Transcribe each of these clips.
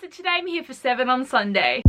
so today I'm here for 7 on Sunday.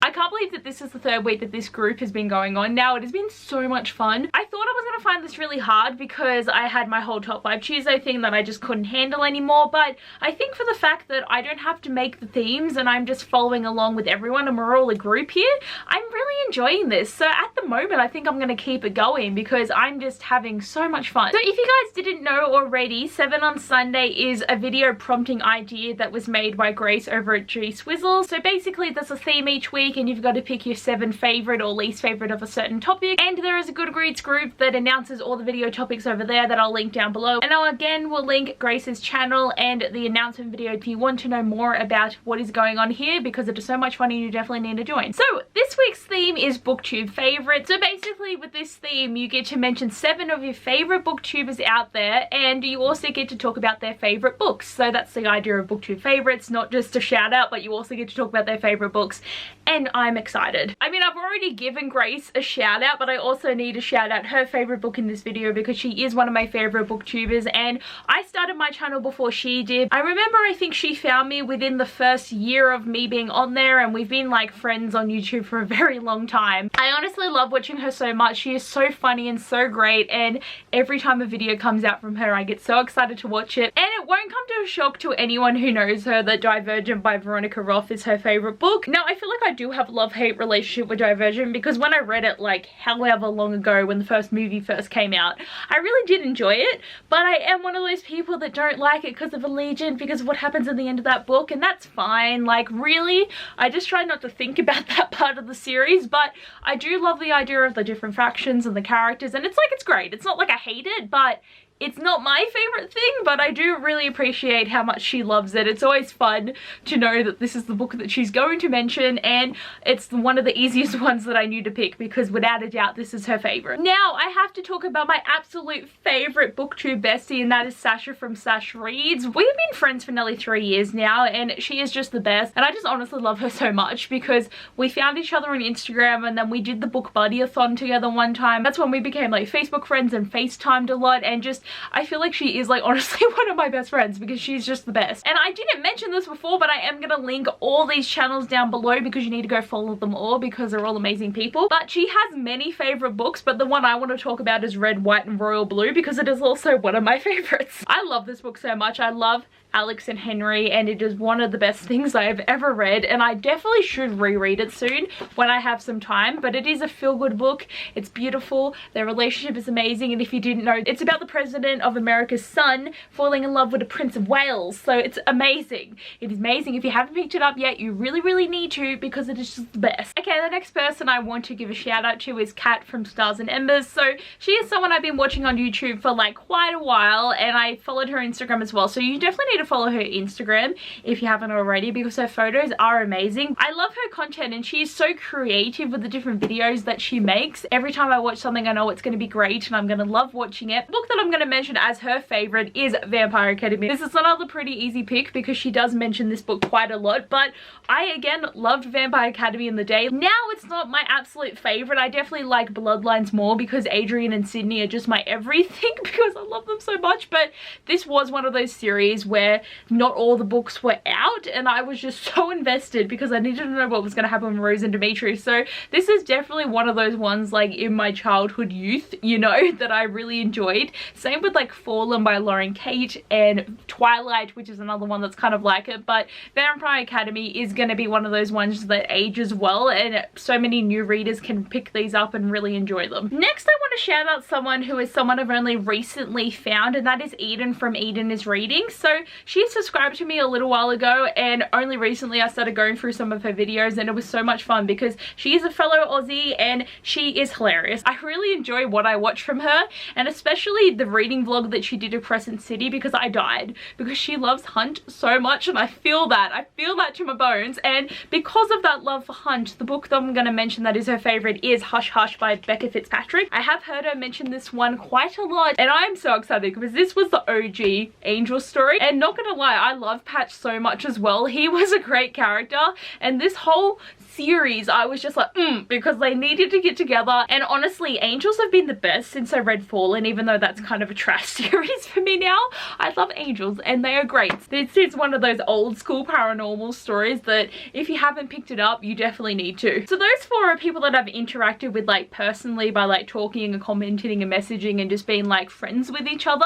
I can't believe that this is the 3rd week that this group has been going on now. It has been so much fun. I thought I was going to find this really hard because I had my whole Top 5 Tuesday thing that I just couldn't handle anymore, but I think for the fact that I don't have to make the themes and I'm just following along with everyone and we're all a group here, I'm really enjoying this. So at the moment I think I'm going to keep it going because I'm just having so much fun. So if you guys didn't know already, 7 on Sunday is a video prompting idea that was made by Grace over at G-Swizzel. So basically there's a theme each week and you've got to pick your 7 favorite or least favorite of a certain topic, and there is a Goodreads group that announces all the video topics over there that I'll link down below, and I'll again will link Grace's channel and the announcement video if you want to know more about what is going on here, because it is so much fun and you definitely need to join. So this week's theme is booktube favorites. So basically with this theme you get to mention 7 of your favorite booktubers out there, and you also get to talk about their favorite books. So that's the idea of booktube favorites, not just a shout out, but you also get to talk about their favorite books, and I'm excited. I mean, I've already given Grace a shout out, but I also need to shout out her favorite book in this video because she is one of my favorite booktubers, and I started my channel before she did. I remember I think she found me within the first year of me being on there, and we've been like friends on YouTube for a very long time. I honestly love watching her so much. She is so funny and so great, and every time a video comes out from her I get so excited to watch it. And it won't come to a shock to anyone who knows her that Divergent by Veronica Roth is her favorite book. Now I feel like I do have a love-hate relationship with Divergent because when I read it like however long ago when the first movie first came out, I really did enjoy it, but I am one of those people that don't like it because of Allegiant, because of what happens at the end of that book, and that's fine. Like really, I just try not to think about that part of the series, but I do love the idea of the different factions and the characters, and it's like, it's great. It's not like I hate it, but it's not my favorite thing, but I do really appreciate how much she loves it. It's always fun to know that this is the book that she's going to mention, and it's one of the easiest ones that I knew to pick because without a doubt this is her favorite. Now I have to talk about my absolute favorite booktube bestie, and that is Sasha from Sashreads. We've been friends for nearly 3 years now, and she is just the best, and I just honestly love her so much because we found each other on Instagram, and then we did the book buddy-a-thon together one time. That's when we became like Facebook friends and FaceTimed a lot, and just I feel like she is like honestly one of my best friends because she's just the best. And I didn't mention this before, but I am gonna link all these channels down below because you need to go follow them all because they're all amazing people. But she has many favorite books, but the one I want to talk about is Red, White and Royal Blue because it is also one of my favorites. I love this book so much. I love Alex and Henry, and it is one of the best things I have ever read, and I definitely should reread it soon when I have some time. But it is a feel-good book. It's beautiful, their relationship is amazing, and if you didn't know, it's about the president of America's son falling in love with a Prince of Wales, so it's amazing. It is amazing. If you haven't picked it up yet, you really need to because it is just the best. Okay, the next person I want to give a shout out to is Kat from Stars and Embers. So she is someone I've been watching on YouTube for like quite a while, and I followed her Instagram as well, so you definitely need to follow her Instagram if you haven't already because her photos are amazing. I love her content, and she is so creative with the different videos that she makes. Every time I watch something I know it's going to be great and I'm going to love watching it. The book that I'm going to mention as her favorite is Vampire Academy. This is another pretty easy pick because she does mention this book quite a lot, but I again loved Vampire Academy in the day. Now it's not my absolute favorite. I definitely like Bloodlines more because Adrian and Sydney are just my everything because I love them so much, but this was one of those series where not all the books were out and I was just so invested because I needed to know what was going to happen with Rose and Dimitri. So this is definitely one of those ones like in my childhood youth, you know, that I really enjoyed. Same with like Fallen by Lauren Kate and Twilight, which is another one that's kind of like it, but Vampire Academy is going to be one of those ones that ages well, and so many new readers can pick these up and really enjoy them. Next I want to shout out someone who is someone I've only recently found, and that is Eden from Eden is Reading. So she subscribed to me a little while ago, and only recently I started going through some of her videos, and it was so much fun because she is a fellow Aussie and she is hilarious. I really enjoy what I watch from her, and especially the reading vlog that she did of Crescent City because I died because she loves Hunt so much, and I feel that. I feel that to my bones, and because of that love for Hunt, the book that I'm going to mention that is her favorite is Hush Hush by Becca Fitzpatrick. I have heard her mention this one quite a lot, and I'm so excited because this was the OG Angel story, and not gonna lie, I love Patch so much as well. He was a great character, and this whole series, I was just like, because they needed to get together. And honestly, Angels have been the best since I read Fallen, even though that's kind of a trash series for me now. I love Angels and they are great. This is one of those old school paranormal stories that if you haven't picked it up, you definitely need to. So those 4 are people that I've interacted with like personally by like talking and commenting and messaging and just being like friends with each other.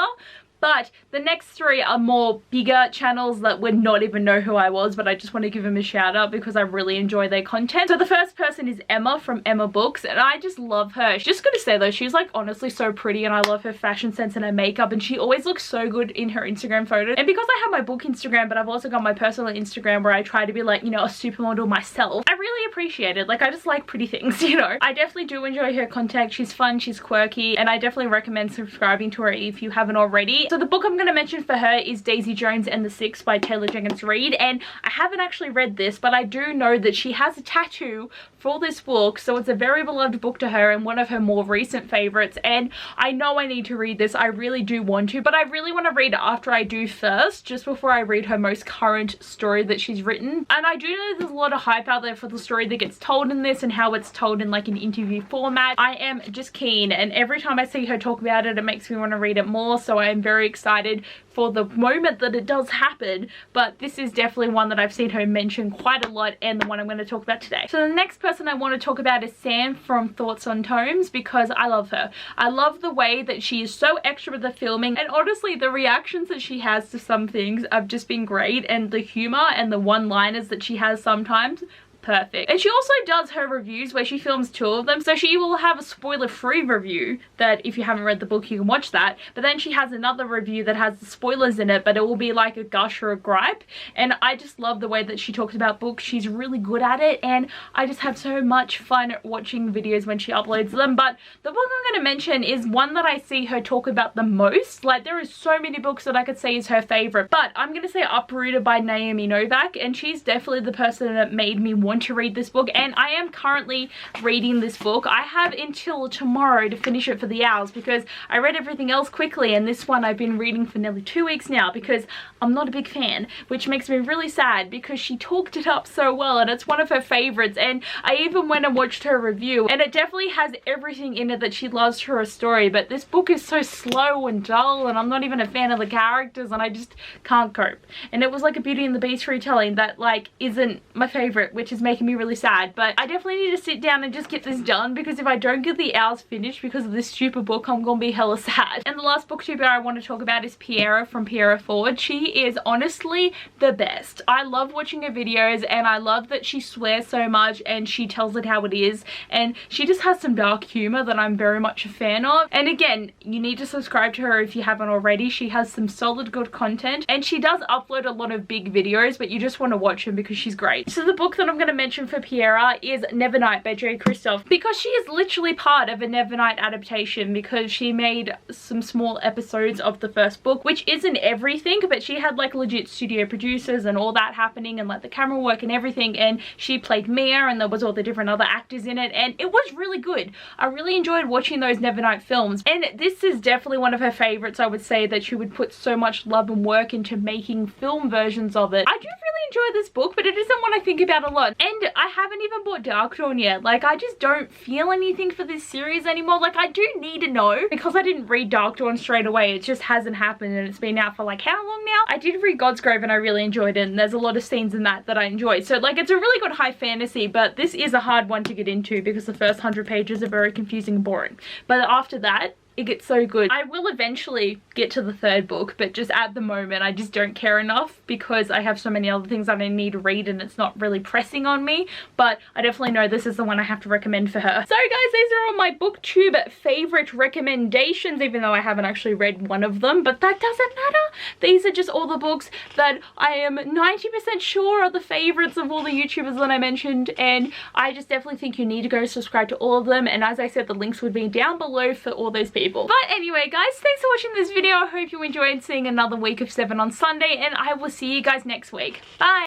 But the next 3 are more bigger channels that would not even know who I was, but I just want to give them a shout out because I really enjoy their content. So the first person is Emma from Emmabooks, and I just love her. Just gonna say though, she's like honestly so pretty, and I love her fashion sense and her makeup, and she always looks so good in her Instagram photos. And because I have my book Instagram, but I've also got my personal Instagram where I try to be like, you know, a supermodel myself, I really appreciate it. Like, I just like pretty things, you know. I definitely do enjoy her content. She's fun, she's quirky, and I definitely recommend subscribing to her if you haven't already. So the book I'm going to mention for her is Daisy Jones and the Six by Taylor Jenkins Reid, and I haven't actually read this, but I do know that she has a tattoo for this book, so it's a very beloved book to her and one of her more recent favorites, and I know I need to read this. I really do want to, but I really want to read it after I do first, just before I read her most current story that she's written. And I do know there's a lot of hype out there for the story that gets told in this and how it's told in like an interview format. I am just keen, and every time I see her talk about it, it makes me want to read it more, so I am very excited for the moment that it does happen. But this is definitely one that I've seen her mention quite a lot, and the one I'm going to talk about today. So the next person I want to talk about is Sam from Thoughts on Tomes, because I love her. I love the way that she is so extra with the filming, and honestly the reactions that she has to some things have just been great, and the humor and the one-liners that she has sometimes, perfect. And she also does her reviews where she films 2 of them, so she will have a spoiler-free review that if you haven't read the book you can watch that, but then she has another review that has the spoilers in it, but it will be like a gush or a gripe. And I just love the way that she talks about books. She's really good at it, and I just have so much fun watching videos when she uploads them. But the book I'm going to mention is one that I see her talk about the most. Like, there is so many books that I could say is her favorite, but I'm going to say Uprooted by Naomi Novak, and she's definitely the person that made me want to read this book, and I am currently reading this book. I have until tomorrow to finish it for the hours because I read everything else quickly, and this one I've been reading for nearly 2 weeks now because I'm not a big fan, which makes me really sad because she talked it up so well and it's one of her favorites. And I even went and watched her review, and it definitely has everything in it that she loves for a story, but this book is so slow and dull, and I'm not even a fan of the characters, and I just can't cope. And it was like a Beauty and the Beast retelling that like isn't my favorite, which is making me really sad. But I definitely need to sit down and just get this done, because if I don't get the hours finished because of this stupid book, I'm gonna be hella sad. And the last booktuber I want to talk about is Piera from Piera Forde. She is honestly the best. I love watching her videos, and I love that she swears so much and she tells it how it is, and she just has some dark humor that I'm very much a fan of. And again, you need to subscribe to her if you haven't already. She has some solid good content, and she does upload a lot of big videos, but you just want to watch them because she's great. So the book that I'm going to mention for Piera is Nevernight by J. Kristoff, because she is literally part of a Nevernight adaptation, because she made some small episodes of the first book, which isn't everything, but she had like legit studio producers and all that happening, and like the camera work and everything, and she played Mia, and there was all the different other actors in it, and it was really good. I really enjoyed watching those Nevernight films, and this is definitely one of her favorites. I would say that she would put so much love and work into making film versions of it. I do really enjoy this book, but it isn't one I think about a lot, and I haven't even bought Dark Dawn yet. Like, I just don't feel anything for this series anymore. Like, I do need to know, because I didn't read Dark Dawn straight away. It just hasn't happened, and it's been out for like how long now? I did read Godsgrove and I really enjoyed it, and there's a lot of scenes in that I enjoyed. So like, it's a really good high fantasy, but this is a hard one to get into because the first 100 pages are very confusing and boring. But after that, it gets so good. I will eventually get to the 3rd book, but just at the moment I just don't care enough because I have so many other things that I need to read and it's not really pressing on me. But I definitely know this is the one I have to recommend for her. So guys, these are all my booktube favorite recommendations, even though I haven't actually read one of them, but that doesn't matter. These are just all the books that I am 90% sure are the favorites of all the YouTubers that I mentioned, and I just definitely think you need to go subscribe to all of them, and as I said, the links would be down below for all those people. But anyway guys, thanks for watching this video. I hope you enjoyed seeing another week of 7 on Sunday, and I will see you guys next week. Bye!